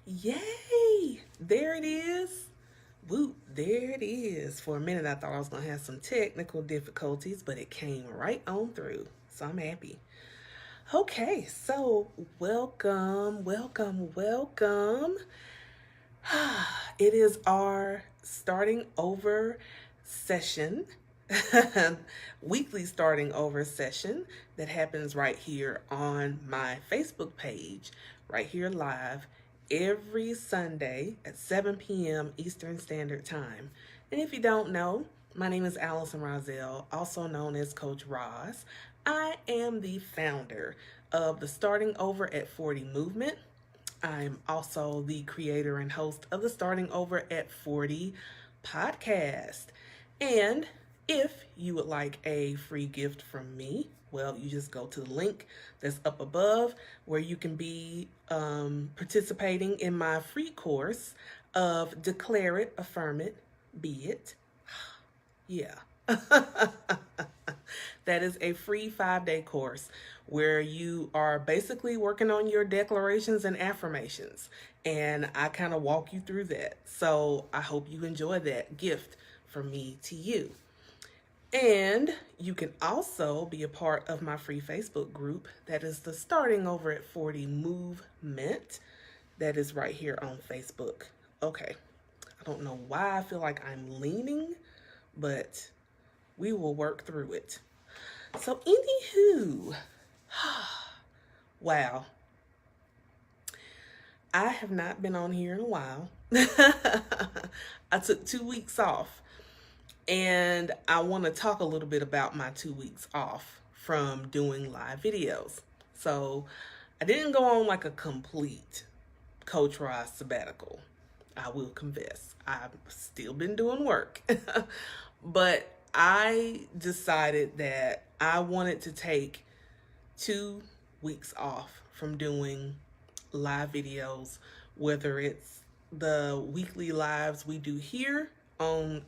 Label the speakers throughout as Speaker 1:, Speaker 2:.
Speaker 1: Yay! There it is. Woo, there it is. For a minute, I thought I was going to have some technical difficulties, but it came right on through. So I'm happy. Okay, so welcome. It is our starting over session, weekly starting over session that happens right here on my Facebook page, right here live every Sunday at 7 p.m. Eastern Standard Time. And if you don't know, my name is Allison Rozelle, also known as Coach Roz. I am the founder of the Starting Over at 40 movement. I'm also the creator and host of the Starting Over at 40 podcast. And if you would like a free gift from me, well, you just go to the link that's up above where you can be participating in my free course of Declare It, Affirm It, Be It. Yeah. That is a free 5-day course where you are basically working on your declarations and affirmations. And I kind of walk you through that. So I hope you enjoy that gift from me to you. And you can also be a part of my free Facebook group that is the Starting Over at 40 movement that is right here on Facebook. Okay, I don't know why I feel like I'm leaning, but we will work through it. So anywho, wow, I have not been on here in a while. I took 2 weeks off, and I want to talk a little bit about my 2 weeks off from doing live videos. So I didn't go on like a complete Coach Roz sabbatical. I will confess, I've still been doing work, but I decided that I wanted to take 2 weeks off from doing live videos, whether it's the weekly lives we do here on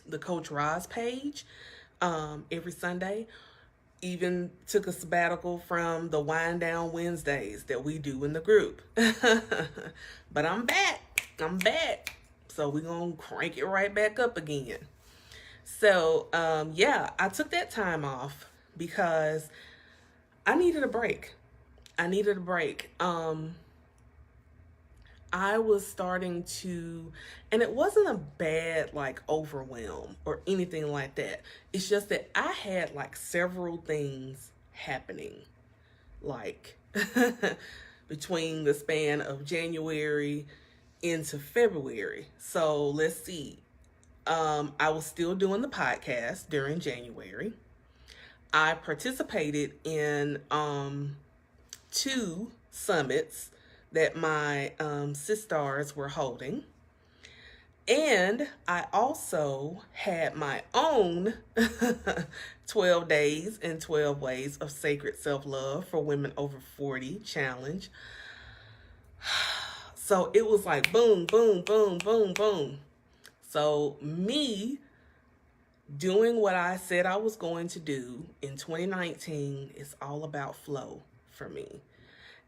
Speaker 1: the Coach Roz page every Sunday. Even took a sabbatical from the Wind Down Wednesdays that we do in the group. But I'm back. So we're going to crank it right back up again. So, yeah, I took that time off because I needed a break. I was starting to, and it wasn't a bad like overwhelm or anything like that. It's just that I had like several things happening, like between the span of January into February. So let's see. I was still doing the podcast during January. I participated in 2 summits that my sisters were holding. And I also had my own 12 days and 12 ways of sacred self-love for women over 40 challenge. So it was like boom, boom, boom, boom, boom. So me doing what I said I was going to do in 2019 is all about flow for me.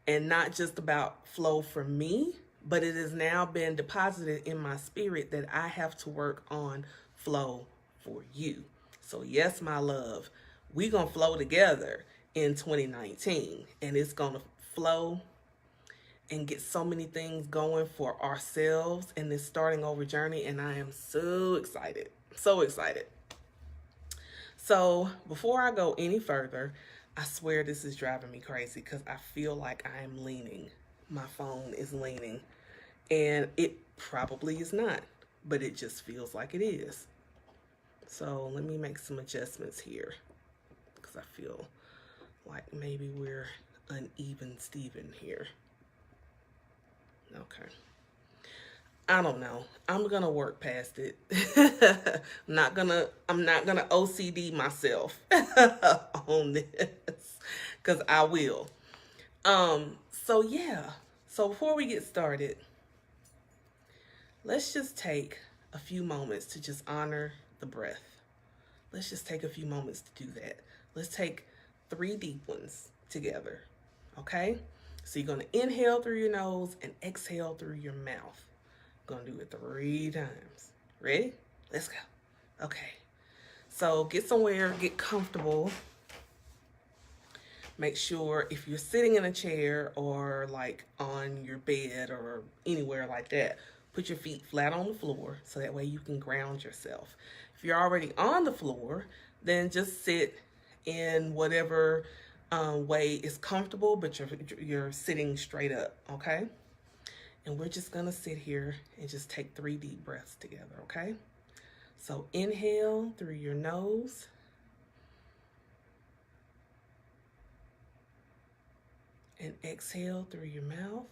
Speaker 1: And not just about flow for me, but it has now been deposited in my spirit that I have to work on flow for you. So yes, my love, we gonna flow together in 2019, and it's gonna flow and get so many things going for ourselves in this starting over journey. And I am so excited. So before I go any further, I swear this is driving me crazy because I feel like I am leaning. My phone is leaning, and it probably is not, but it just feels like it is. So let me make some adjustments here because I feel like maybe we're uneven Steven here. Okay. I don't know. I'm gonna work past it. I'm not gonna OCD myself on this, because I will. So yeah. So before we get started, let's just take a few moments to just honor the breath. Let's just take a few moments to do that. Let's take 3 deep ones together. Okay? So you're going to inhale through your nose and exhale through your mouth. Going to do it 3 times. Ready? Let's go. Okay. So get somewhere, get comfortable. Make sure if you're sitting in a chair or like on your bed or anywhere like that, put your feet flat on the floor so that way you can ground yourself. If you're already on the floor, then just sit in whatever way is comfortable, but you're sitting straight up, okay? And we're just gonna sit here and just take 3 deep breaths together, okay? So inhale through your nose. And exhale through your mouth.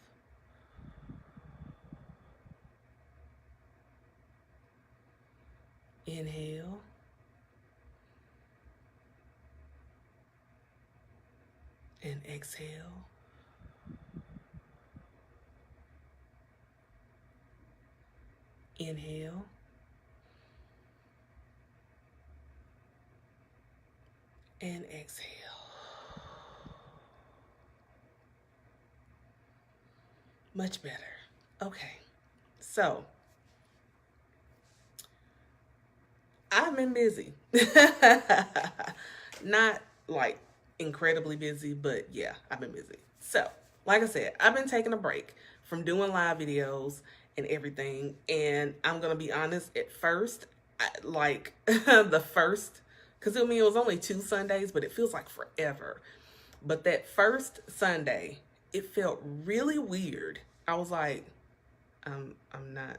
Speaker 1: Inhale. And exhale. Inhale. And exhale. Much better. Okay. So, I've been busy. Not like incredibly busy, but yeah, I've been busy. So, like I said, I've been taking a break from doing live videos and everything. And I'm going to be honest, at first, the first, because I mean, it was only 2 Sundays, but it feels like forever. But that first Sunday, it felt really weird. I was like, I'm not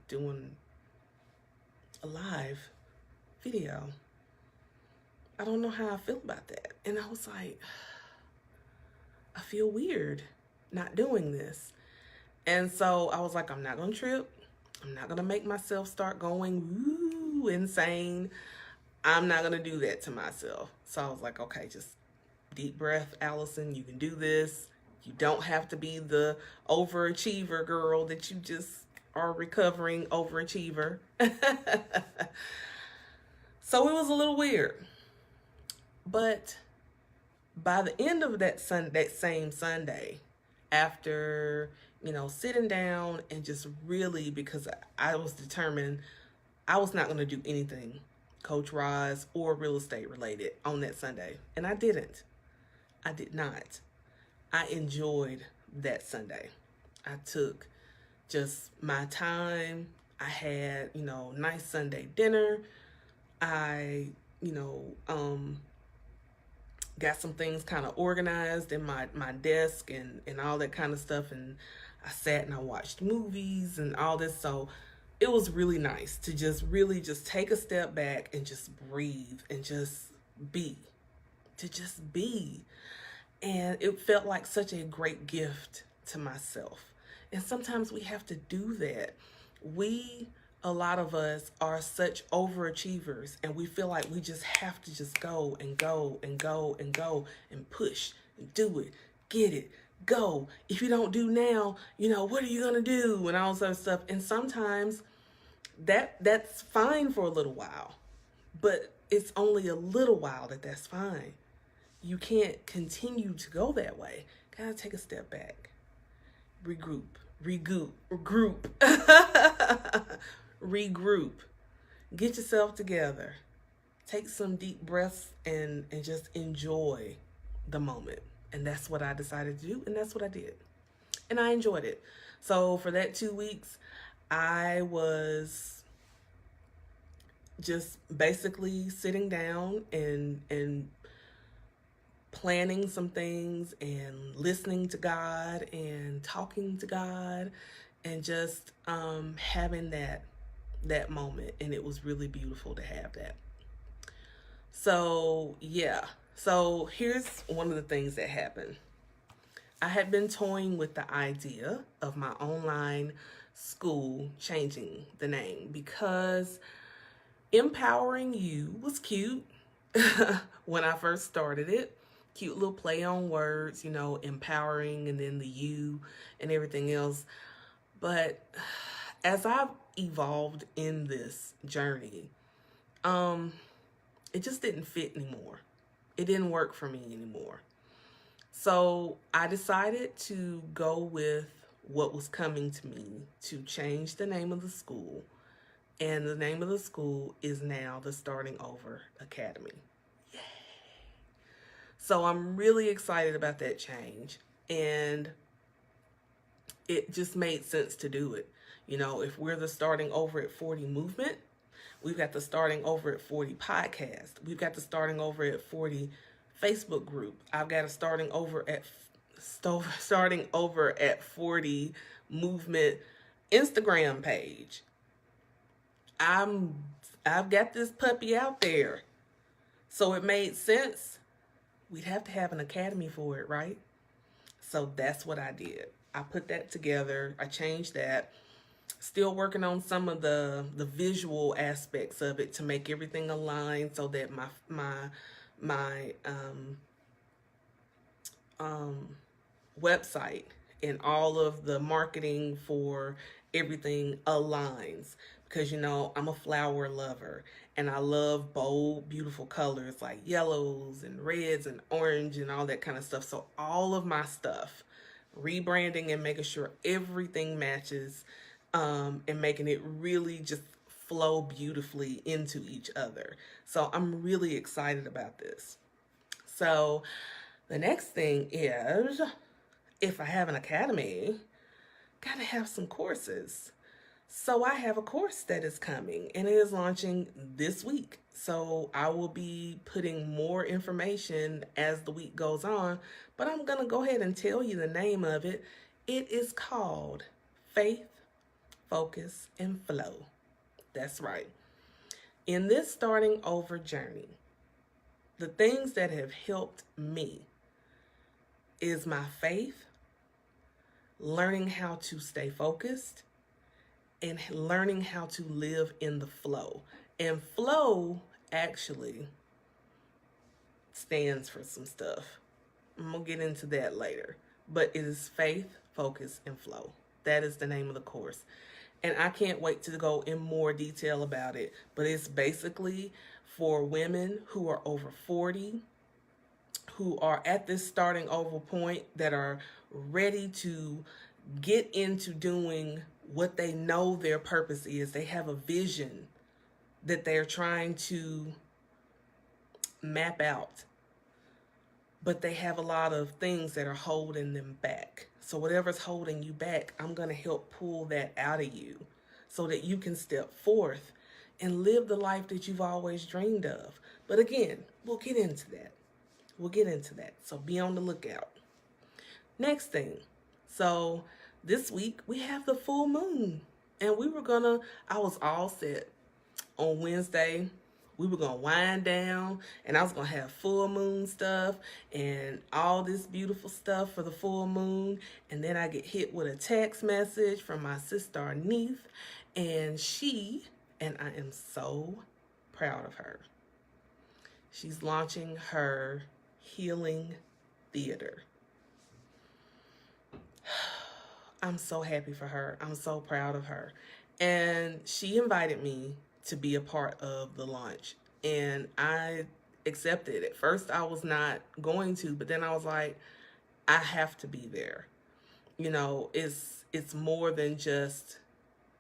Speaker 1: doing a live video. I don't know how I feel about that. And I was like, I feel weird not doing this. And so I was like, I'm not going to trip. I'm not going to make myself start going woo insane. I'm not going to do that to myself. So I was like, okay, just deep breath, Allison. You can do this. You don't have to be the overachiever girl that you just are recovering overachiever. So it was a little weird. But by the end of that same Sunday, after, sitting down and just really, because I was determined I was not going to do anything Coach Roz or real estate related on that Sunday. And I didn't. I did not. I enjoyed that Sunday. I took just my time. I had, nice Sunday dinner. I, got some things kind of organized in my desk and all that kind of stuff. And I sat and I watched movies and all this. So it was really nice to just really just take a step back and just breathe and just be. To just be. And it felt like such a great gift to myself. And sometimes we have to do that. A lot of us are such overachievers, and we feel like we just have to just go and go and go and go and push and do it, get it, go. If you don't do now, what are you going to do? And all this other stuff. And sometimes that's fine for a little while, but it's only a little while that's fine. You can't continue to go that way. Gotta take a step back. Regroup. Regroup. Get yourself together. Take some deep breaths and just enjoy the moment. And that's what I decided to do, and that's what I did. And I enjoyed it. So for that 2 weeks, I was just basically sitting down and planning some things and listening to God and talking to God and just having that moment. And it was really beautiful to have that. So yeah, so here's one of the things that happened. I had been toying with the idea of my online school changing the name because Empowering You was cute when I first started it. Cute little play on words, empowering and then the you and everything else. But as I've evolved in this journey, it just didn't fit anymore. It didn't work for me anymore. So I decided to go with what was coming to me to change the name of the school. And the name of the school is now the Starting Over Academy. So I'm really excited about that change. And it just made sense to do it. You know, if we're the Starting Over at 40 movement, we've got the Starting Over at 40 podcast. We've got the Starting Over at 40 Facebook group. I've got a starting over at 40 movement Instagram page. I've got this puppy out there. So it made sense. We'd have to have an academy for it, right? So that's what I did. I put that together. I changed that. Still working on some of the visual aspects of it to make everything align so that my website and all of the marketing for everything aligns, because you know I'm a flower lover and I love bold, beautiful colors like yellows and reds and orange and all that kind of stuff. So all of my stuff, rebranding and making sure everything matches, and making it really just flow beautifully into each other. So I'm really excited about this. So the next thing is, if I have an academy, gotta have some courses. So I have a course that is coming and it is launching this week. So I will be putting more information as the week goes on, but I'm gonna go ahead and tell you the name of it. It is called Faith, Focus, and Flow. That's right. In this starting over journey, the things that have helped me is my faith, learning how to stay focused, and learning how to live in the flow. And flow actually stands for some stuff. I'm going to get into that later. But it is faith, focus, and flow. That is the name of the course. And I can't wait to go in more detail about it. But it's basically for women who are over 40, who are at this starting over point, that are ready to get into doing what they know their purpose is. They have a vision that they're trying to map out, but they have a lot of things that are holding them back. So whatever's holding you back, I'm going to help pull that out of you so that you can step forth and live the life that you've always dreamed of. But again, we'll get into that. So be on the lookout. Next thing. So this week we have the full moon, and I was all set on Wednesday. We were going to wind down and I was going to have full moon stuff and all this beautiful stuff for the full moon. And then I get hit with a text message from my sister Neith, and I am so proud of her. She's launching her healing theater. I'm so happy for her. I'm so proud of her. And she invited me to be a part of the launch. And I accepted. At first I was not going to, but then I was like, I have to be there. You know, it's more than just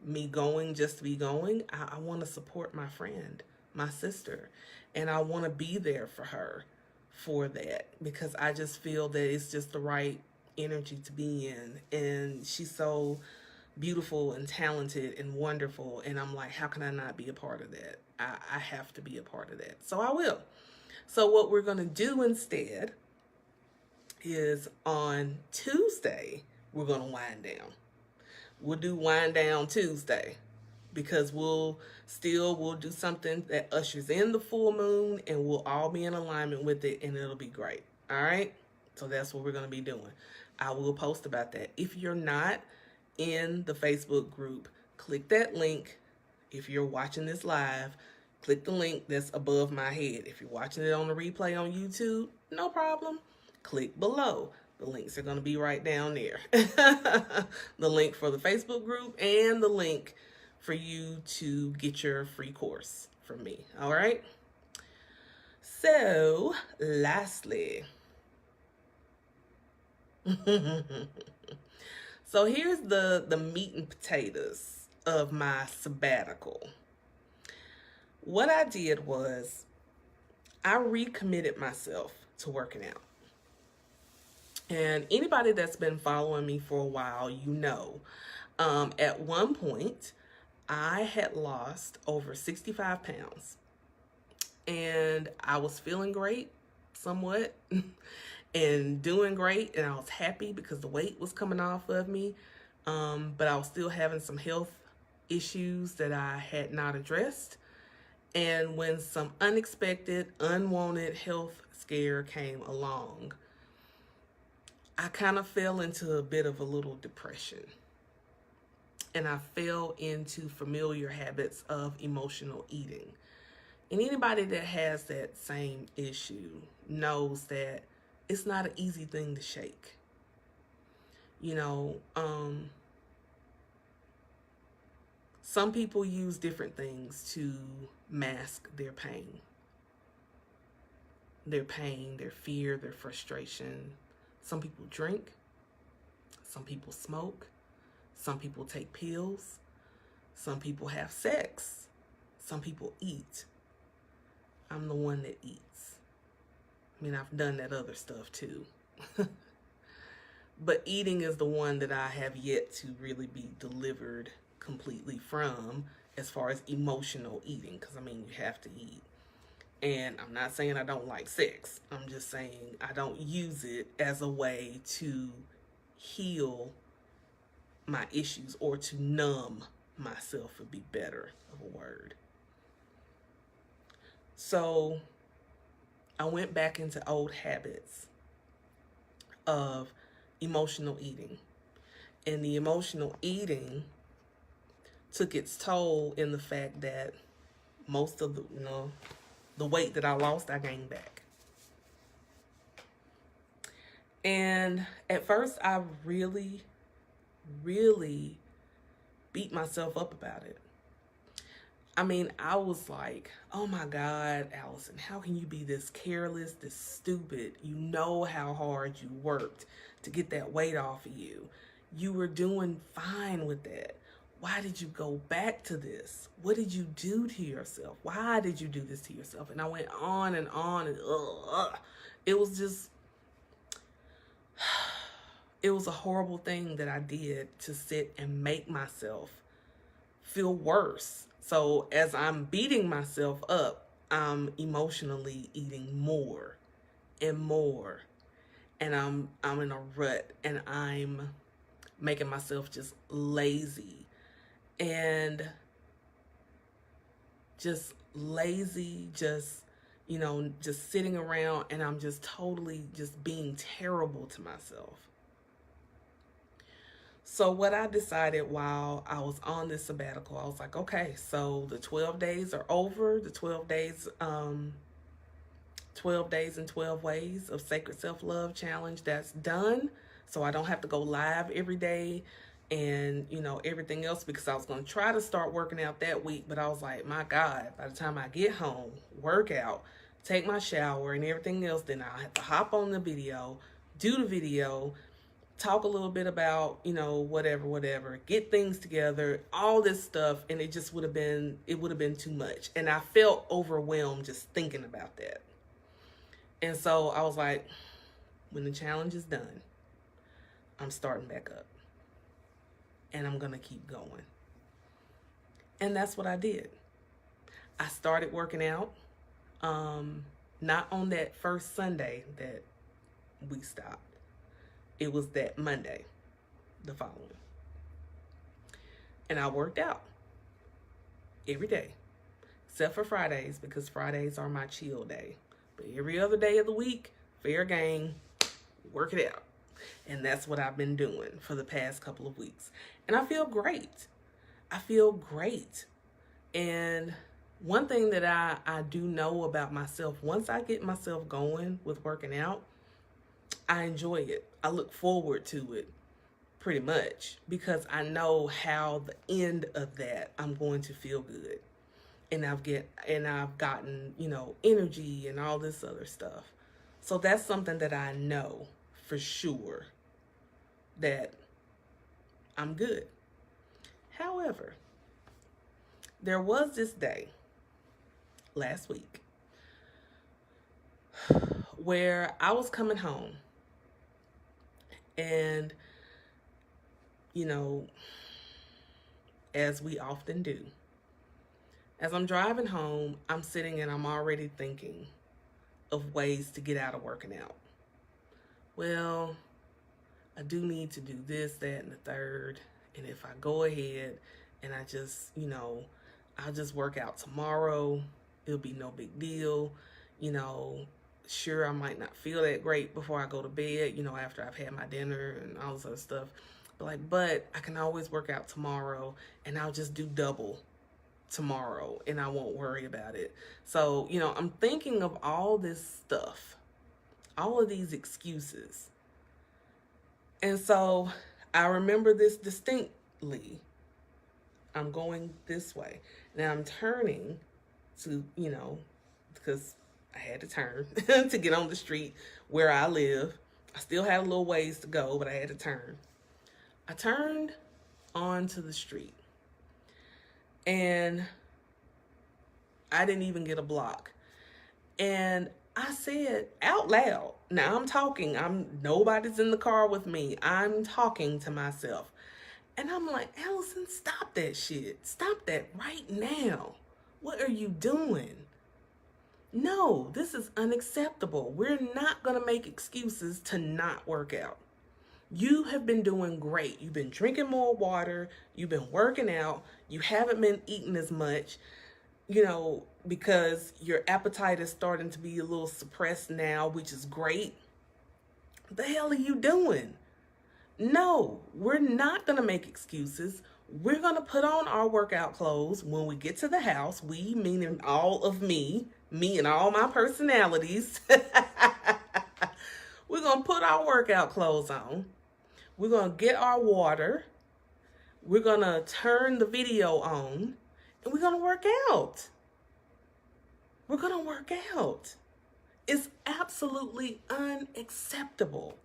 Speaker 1: me going just to be going. I want to support my friend, my sister, and I want to be there for her for that, because I just feel that it's just the right energy to be in. And she's so beautiful and talented and wonderful, and I'm like, how can I not be a part of that? I have to be a part of that. So I will. So what we're going to do instead is on Tuesday, we're going to wind down. We'll do wind down Tuesday, because we'll do something that ushers in the full moon, and we'll all be in alignment with it, and it'll be great. All right. So that's what we're going to be doing. I will post about that. If you're not in the Facebook group, click that link. If you're watching this live, click the link that's above my head. If you're watching it on the replay on YouTube, no problem. Click below. The links are going to be right down there. The link for the Facebook group and the link for you to get your free course from me. All right. So lastly, So here's the meat and potatoes of my sabbatical. What I did was I recommitted myself to working out. And anybody that's been following me for a while, at one point, I had lost over 65 pounds. And I was feeling great, somewhat, and doing great. And I was happy because the weight was coming off of me. But I was still having some health issues that I had not addressed. And when some unexpected, unwanted health scare came along, I kind of fell into a bit of a little depression. And I fell into familiar habits of emotional eating. And anybody that has that same issue knows that it's not an easy thing to shake. Some people use different things to mask their pain, their fear, their frustration. Some people drink, some people smoke, some people take pills, some people have sex, some people eat. I'm the one that eats. I mean, I've done that other stuff too. But eating is the one that I have yet to really be delivered completely from as far as emotional eating, because I mean, you have to eat. And I'm not saying I don't like sex. I'm just saying I don't use it as a way to heal my issues or to numb myself, would be better of a word. So I went back into old habits of emotional eating. And the emotional eating took its toll in the fact that most of the weight that I lost, I gained back. And at first, I really, really beat myself up about it. I mean, I was like, oh my God, Allison, how can you be this careless, this stupid? You know how hard you worked to get that weight off of you. You were doing fine with that. Why did you go back to this? What did you do to yourself? Why did you do this to yourself? And I went on and on, and it was just, it was a horrible thing that I did to sit and make myself feel worse. So as I'm beating myself up, I'm emotionally eating more and more. And I'm in a rut, and I'm making myself just lazy. And just lazy, just sitting around, and I'm just totally just being terrible to myself. So what I decided while I was on this sabbatical, I was like, okay, so the 12 days are over, the 12 days and 12 ways of Sacred Self-Love Challenge, that's done. So I don't have to go live every day and, everything else, because I was going to try to start working out that week. But I was like, my God, by the time I get home, work out, take my shower and everything else, then I'll have to hop on the video, do the video, talk a little bit about, whatever, get things together, all this stuff. And it just would have been too much. And I felt overwhelmed just thinking about that. And so I was like, when the challenge is done, I'm starting back up. And I'm going to keep going. And that's what I did. I started working out. Not on that first Sunday that we stopped. It was that Monday, the following. And I worked out every day, except for Fridays, because Fridays are my chill day. But every other day of the week, fair game, work it out. And that's what I've been doing for the past couple of weeks. And I feel great. And one thing that I do know about myself, once I get myself going with working out, I enjoy it. I look forward to it pretty much, because I know how the end of that I'm going to feel good. And I've gotten, energy and all this other stuff. So that's something that I know for sure that I'm good. However, there was this day last week where I was coming home and, you know, as we often do, as I'm driving home, I'm sitting and I'm already thinking of ways to get out of working out. Well, I do need to do this, that, and the third. And if I go ahead and I just, I'll just work out tomorrow, it'll be no big deal. Sure, I might not feel that great before I go to bed, after I've had my dinner and all this other stuff. But I can always work out tomorrow and I'll just do double tomorrow and I won't worry about it. So, I'm thinking of all this stuff, all of these excuses. And so I remember this distinctly. I'm going this way. Now I'm turning to, because I had to turn to get on the street where I live. I still had a little ways to go, but I had to turn. I turned onto the street and I didn't even get a block. And I said out loud, now I'm talking, nobody's in the car with me. I'm talking to myself. And I'm like, Allison, stop that shit. Stop that right now. What are you doing? No, this is unacceptable. We're not going to make excuses to not work out. You have been doing great. You've been drinking more water. You've been working out. You haven't been eating as much, because your appetite is starting to be a little suppressed now, which is great. What the hell are you doing? No, we're not going to make excuses. We're going to put on our workout clothes when we get to the house. We, meaning all of me and all my personalities. We're going to put our workout clothes on. We're going to get our water. We're going to turn the video on and we're going to work out. We're going to work out. It's absolutely unacceptable.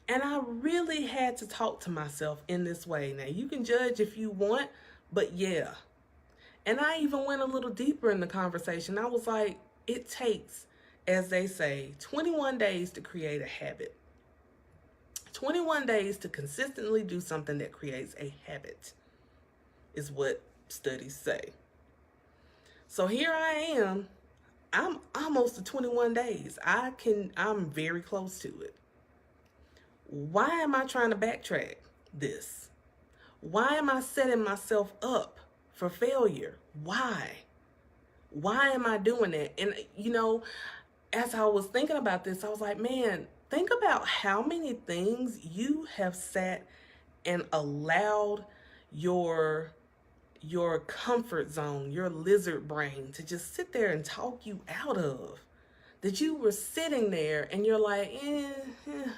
Speaker 1: And I really had to talk to myself in this way. Now, you can judge if you want, but yeah. And I even went a little deeper in the conversation. I was like, it takes, as they say, 21 days to create a habit. 21 days to consistently do something that creates a habit is what studies say. So here I am. I'm almost to 21 days. I'm very close to it. Why am I trying to backtrack this? Why am I setting myself up for failure? Why? Why am I doing that? And, as I was thinking about this, I was like, man, think about how many things you have sat and allowed your comfort zone, your lizard brain to just sit there and talk you out of. That you were sitting there and you're like,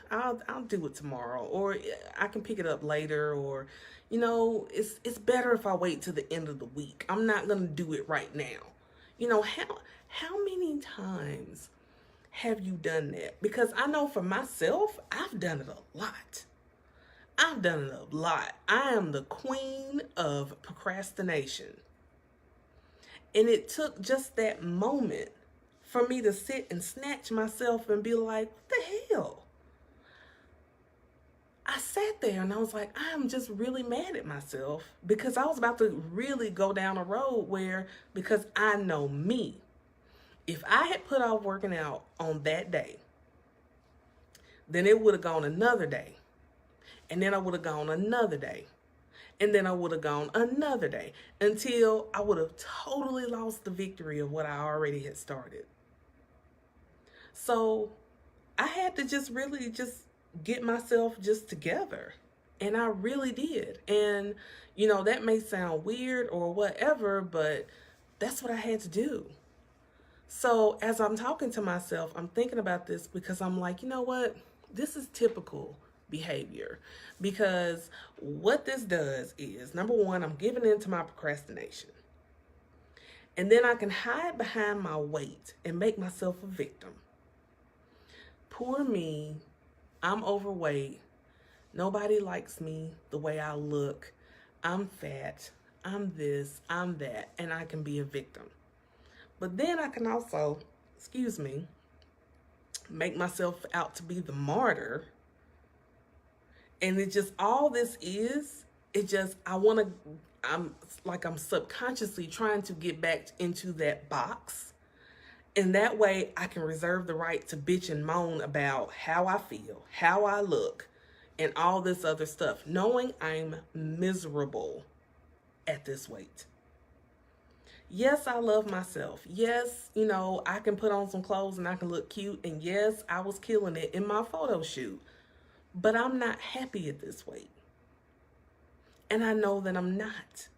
Speaker 1: I'll do it tomorrow, or I can pick it up later, or, it's better if I wait till the end of the week. I'm not going to do it right now. How many times have you done that? Because I know for myself, I've done it a lot. I am the queen of procrastination. And it took just that moment for me to sit and snatch myself and be like, what the hell? I sat there and I was like, I'm just really mad at myself because I was about to really go down a road where, because I know me, if I had put off working out on that day, then it would have gone another day. And then I would have gone another day. And then I would have gone another day until I would have totally lost the victory of what I already had started. So I had to just really just get myself just together. And I really did. And, that may sound weird or whatever, but that's what I had to do. So as I'm talking to myself, I'm thinking about this because I'm like, you know what? This is typical behavior. Because what this does is, number one, I'm giving in to my procrastination. And then I can hide behind my weight and make myself a victim. Poor me, I'm overweight, Nobody likes me the way I look. I'm fat. I'm this. I'm that. And I can be a victim. But then I can also, excuse me, make myself out to be the martyr. And it just, all this is, it just, I'm subconsciously trying to get back into that box. And that way I can reserve the right to bitch and moan about how I feel, how I look, and all this other stuff, knowing I'm miserable at this weight. Yes, I love myself. Yes, I can put on some clothes and I can look cute. And yes, I was killing it in my photo shoot. But I'm not happy at this weight. And I know that I'm not.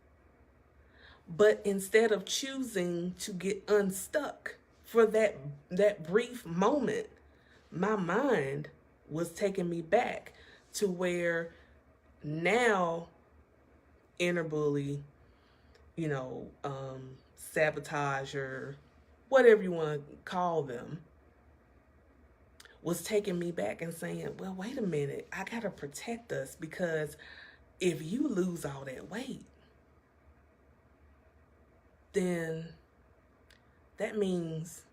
Speaker 1: But instead of choosing to get unstuck for that brief moment, my mind was taking me back to where now inner bully, sabotager, whatever you want to call them, was taking me back and saying, well, wait a minute, I got to protect us, because if you lose all that weight, then that means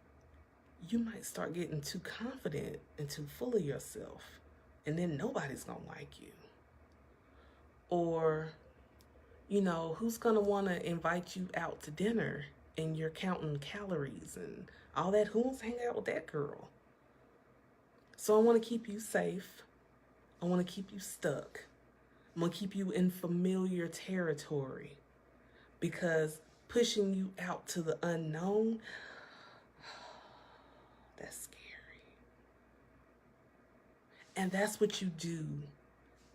Speaker 1: you might start getting too confident and too full of yourself, and then nobody's going to like you. Or, who's going to want to invite you out to dinner and you're counting calories and all that? Who wants to hang out with that girl? So I want to keep you safe. I want to keep you stuck. I'm going to keep you in familiar territory, because pushing you out to the unknown, that's scary. And that's what you do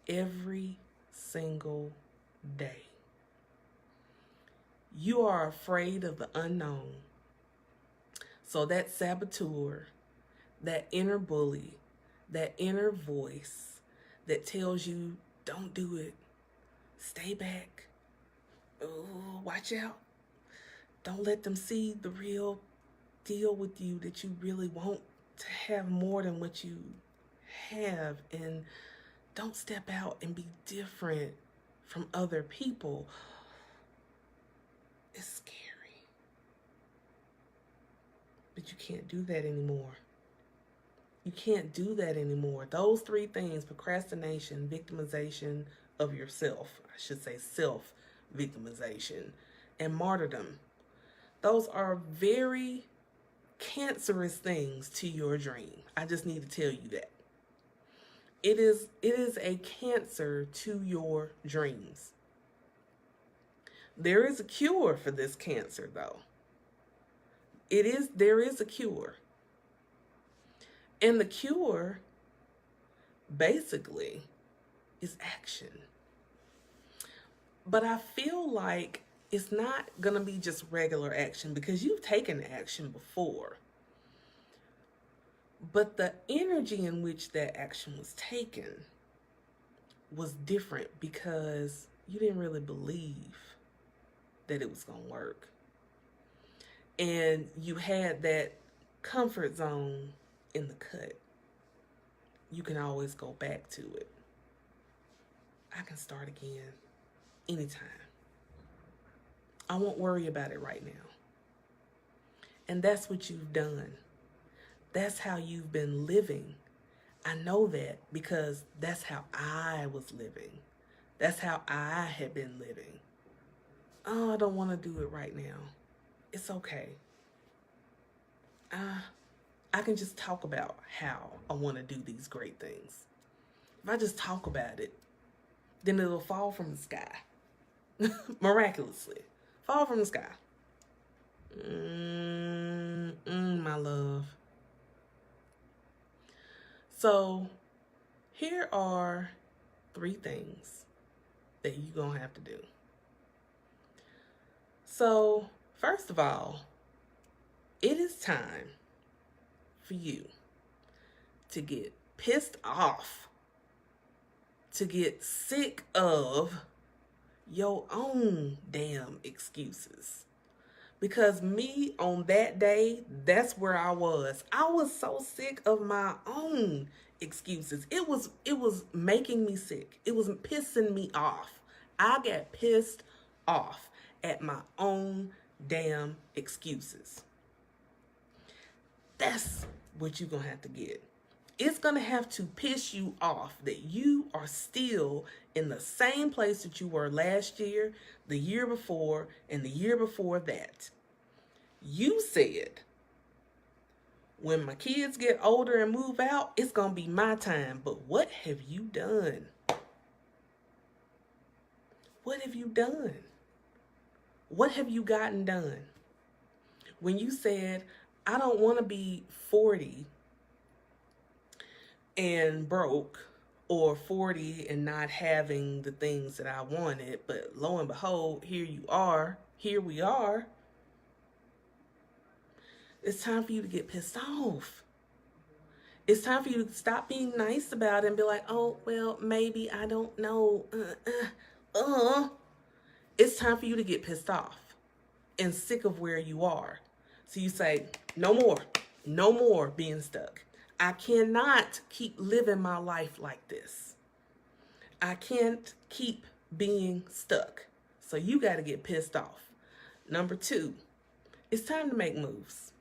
Speaker 1: every single day. You are afraid of the unknown. So that saboteur, that inner bully, that inner voice that tells you, don't do it, stay back, oh, watch out, don't let them see the real deal with you, that you really want to have more than what you have, and don't step out and be different from other people. It's scary. But you can't do that anymore. You can't do that anymore. Those three things, procrastination, victimization of yourself, I should say self-victimization, and martyrdom, those are very cancerous things to your dream. I just need to tell you that. It is a cancer to your dreams. There is a cure for this cancer, though. There is a cure. And the cure, basically, is action. But I feel like it's not going to be just regular action, because you've taken action before. But the energy in which that action was taken was different, because you didn't really believe that it was going to work. And you had that comfort zone in the cut. You can always go back to it. I can start again anytime. I won't worry about it right now. And that's what you've done. That's how you've been living. I know that because that's how I was living. That's how I had been living. Oh, I don't want to do it right now. It's okay. I can just talk about how I want to do these great things. If I just talk about it, then it'll fall from the sky. Miraculously. Fall from the sky. My love. So, here are 3 things that you're going to have to do. So, first of all, it is time for you to get pissed off, to get sick of your own damn excuses. Because me, on that day, that's where I was. I was so sick of my own excuses. It was making me sick. It was pissing me off. I got pissed off at my own damn excuses. That's what you're going to have to get. It's going to have to piss you off that you are still in the same place that you were last year, the year before, and the year before that. You said, when my kids get older and move out, it's going to be my time. But what have you done? What have you done? What have you gotten done? When you said, I don't want to be 40 and broke, or 40 and not having the things that I wanted, but lo and behold, here you are, here we are. It's time for you to get pissed off. It's time for you to stop being nice about it and be like, oh, well, maybe, I don't know. It's time for you to get pissed off and sick of where you are. So you say, no more being stuck. I cannot keep living my life like this. I can't keep being stuck. So you got to get pissed off. Number 2, it's time to make moves.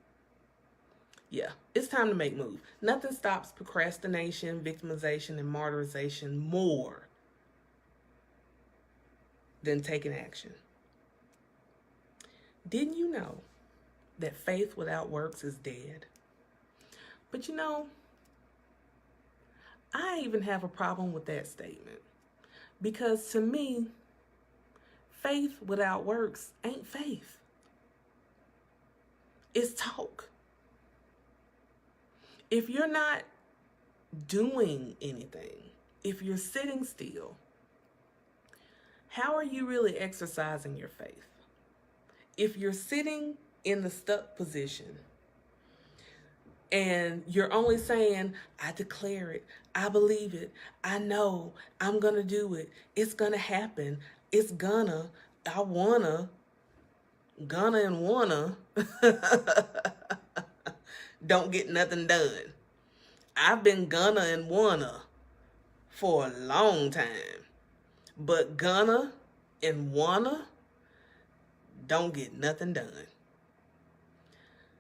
Speaker 1: Yeah, it's time to make moves. Nothing stops procrastination, victimization, and martyrization more than taking action. Didn't you know that faith without works is dead? But you know, I even have a problem with that statement. Because to me, faith without works ain't faith. It's talk. If you're not doing anything, if you're sitting still, how are you really exercising your faith? If you're sitting in the stuck position and you're only saying, I declare it, I believe it, I know, I'm going to do it, it's going to happen, it's gonna, I wanna, gonna and wanna, don't get nothing done. I've been gonna and wanna for a long time, but gonna and wanna don't get nothing done.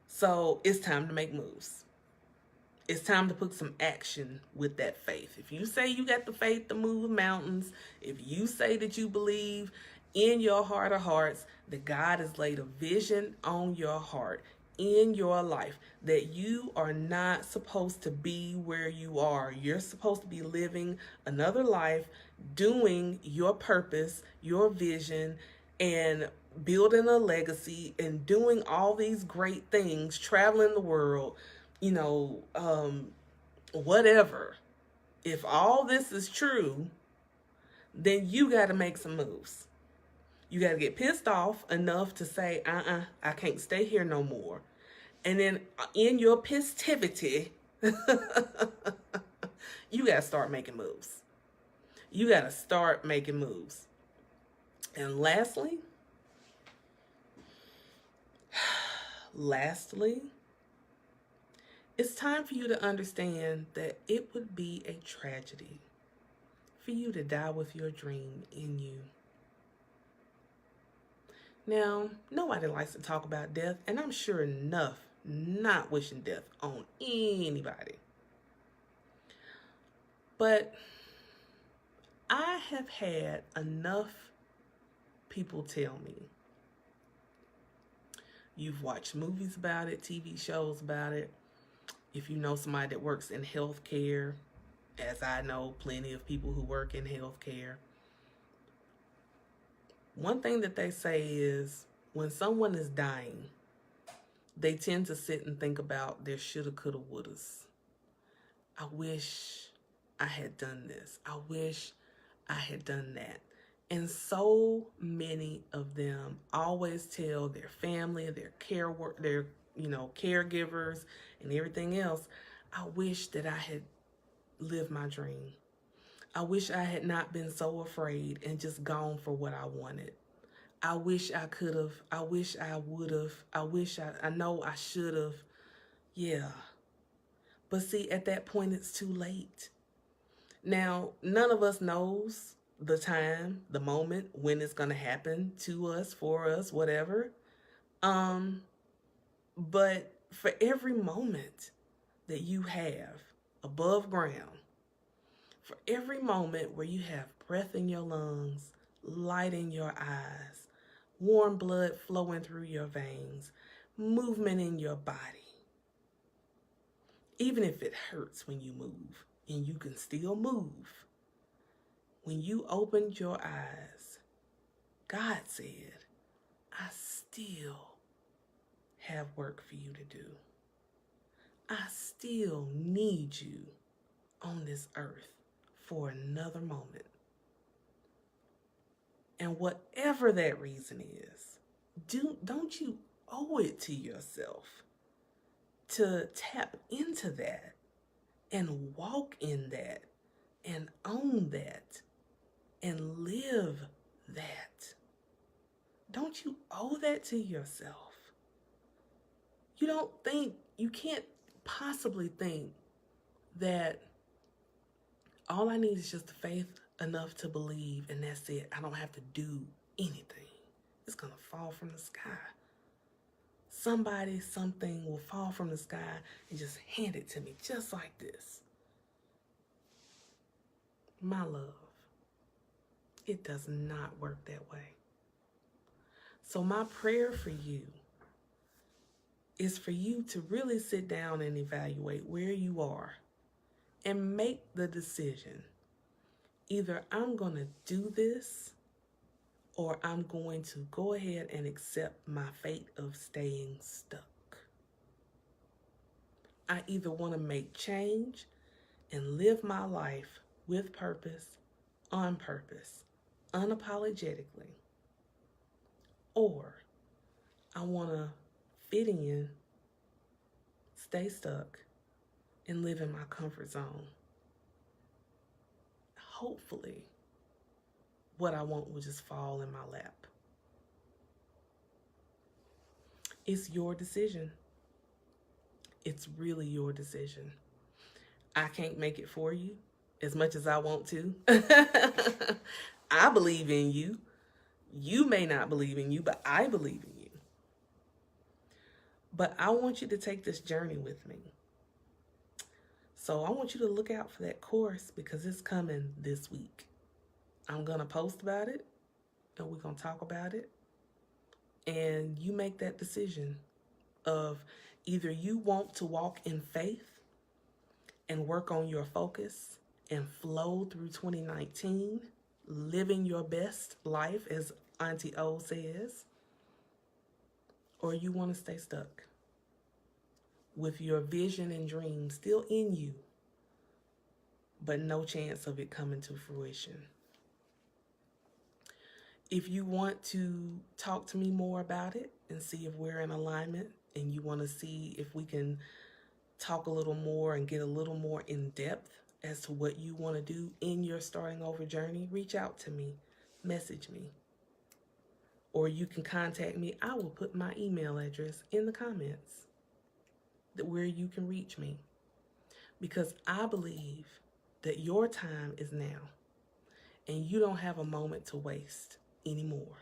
Speaker 1: So it's time to make moves. It's time to put some action with that faith. If you say you got the faith to move mountains, if you say that you believe in your heart of hearts that God has laid a vision on your heart, in your life, that you are not supposed to be where you are. You're supposed to be living another life, doing your purpose, your vision, and building a legacy and doing all these great things, traveling the world, whatever. If all this is true, then you got to make some moves. You got to get pissed off enough to say, I can't stay here no more. And then in your pissivity, you got to start making moves. You got to start making moves. And lastly, it's time for you to understand that it would be a tragedy for you to die with your dream in you. Now, nobody likes to talk about death, and I'm sure enough not wishing death on anybody. But I have had enough people tell me, you've watched movies about it, TV shows about it. If you know somebody that works in healthcare, as I know plenty of people who work in healthcare, one thing that they say is when someone is dying, they tend to sit and think about their shoulda, coulda, wouldas. I wish I had done this. I wish I had done that. And so many of them always tell their family, their caregivers and everything else, I wish that I had lived my dream. I wish I had not been so afraid and just gone for what I wanted. I wish I could have. I wish I would have. I know I should have. Yeah. But see, at that point, it's too late. Now, none of us knows the time, the moment when it's going to happen to us, for us, whatever. Um, but for every moment that you have above ground, for every moment where you have breath in your lungs, light in your eyes, warm blood flowing through your veins, movement in your body, even if it hurts when you move, and you can still move, when you opened your eyes, God said, I still have work for you to do. I still need you on this earth for another moment. And whatever that reason is, don't you owe it to yourself to tap into that and walk in that and own that and live that? Don't you owe that to yourself? You can't possibly think that all I need is just the faith enough to believe, and that's it. I don't have to do anything. It's going to fall from the sky. Somebody, something will fall from the sky and just hand it to me, just like this. My love, it does not work that way. So my prayer for you is for you to really sit down and evaluate where you are and make the decision. Either I'm going to do this, or I'm going to go ahead and accept my fate of staying stuck. I either want to make change and live my life with purpose, on purpose, unapologetically, or I want to fit in, stay stuck, and live in my comfort zone. Hopefully, what I want will just fall in my lap. It's your decision. It's really your decision. I can't make it for you as much as I want to. I believe in you. You may not believe in you, but I believe in you. But I want you to take this journey with me. So I want you to look out for that course, because it's coming this week. I'm going to post about it, and we're going to talk about it. And you make that decision of either you want to walk in faith and work on your focus and flow through 2019, living your best life, as Auntie O says, or you want to stay stuck with your vision and dream still in you, but no chance of it coming to fruition. If you want to talk to me more about it and see if we're in alignment, and you want to see if we can talk a little more and get a little more in depth as to what you want to do in your starting over journey, reach out to me, message me, or you can contact me. I will put my email address in the comments where you can reach me, because I believe that your time is now, and you don't have a moment to waste anymore.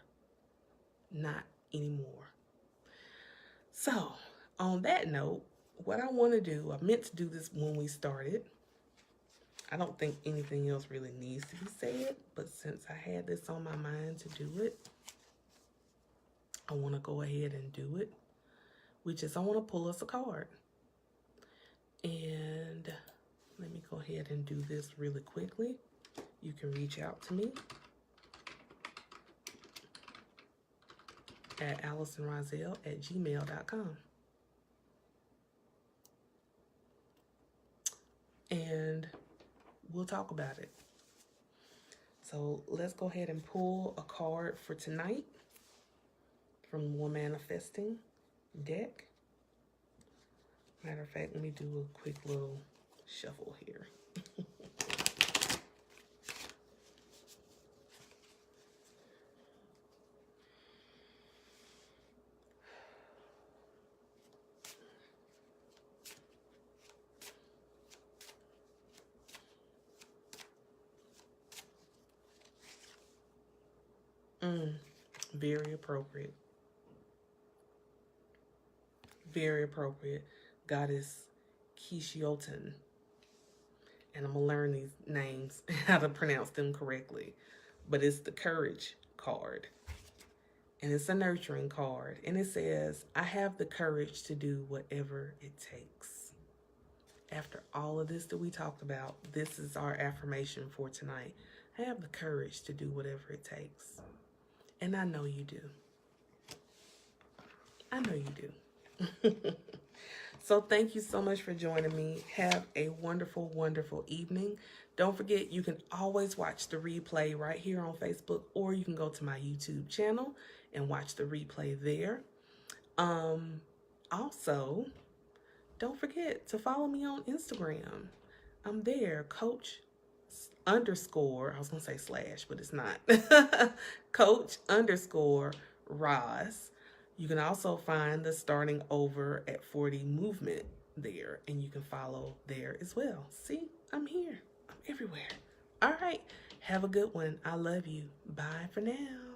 Speaker 1: Not anymore. So, on that note, what I want to do, I meant to do this when we started. I don't think anything else really needs to be said, but since I had this on my mind to do it, I want to go ahead and do it, which is I want to pull us a card. And let me go ahead and do this really quickly. You can reach out to me at AllisonRoselle@gmail.com. And we'll talk about it. So let's go ahead and pull a card for tonight from More Manifesting deck. Matter of fact, let me do a quick little shuffle here. Very appropriate. Very appropriate. Goddess Kishioten. And I'm going to learn these names, how to pronounce them correctly. But it's the courage card. And it's a nurturing card. And it says, I have the courage to do whatever it takes. After all of this that we talked about, this is our affirmation for tonight. I have the courage to do whatever it takes. And I know you do. I know you do. So thank you so much for joining me. Have a wonderful, wonderful evening. Don't forget, you can always watch the replay right here on Facebook, or you can go to my YouTube channel and watch the replay there. Also, don't forget to follow me on Instagram. I'm there, Coach _ I was going to say slash, but it's not. Coach _ Roz. You can also find the Starting Over at 40 movement there, and you can follow there as well. See, I'm here. I'm everywhere. All right. Have a good one. I love you. Bye for now.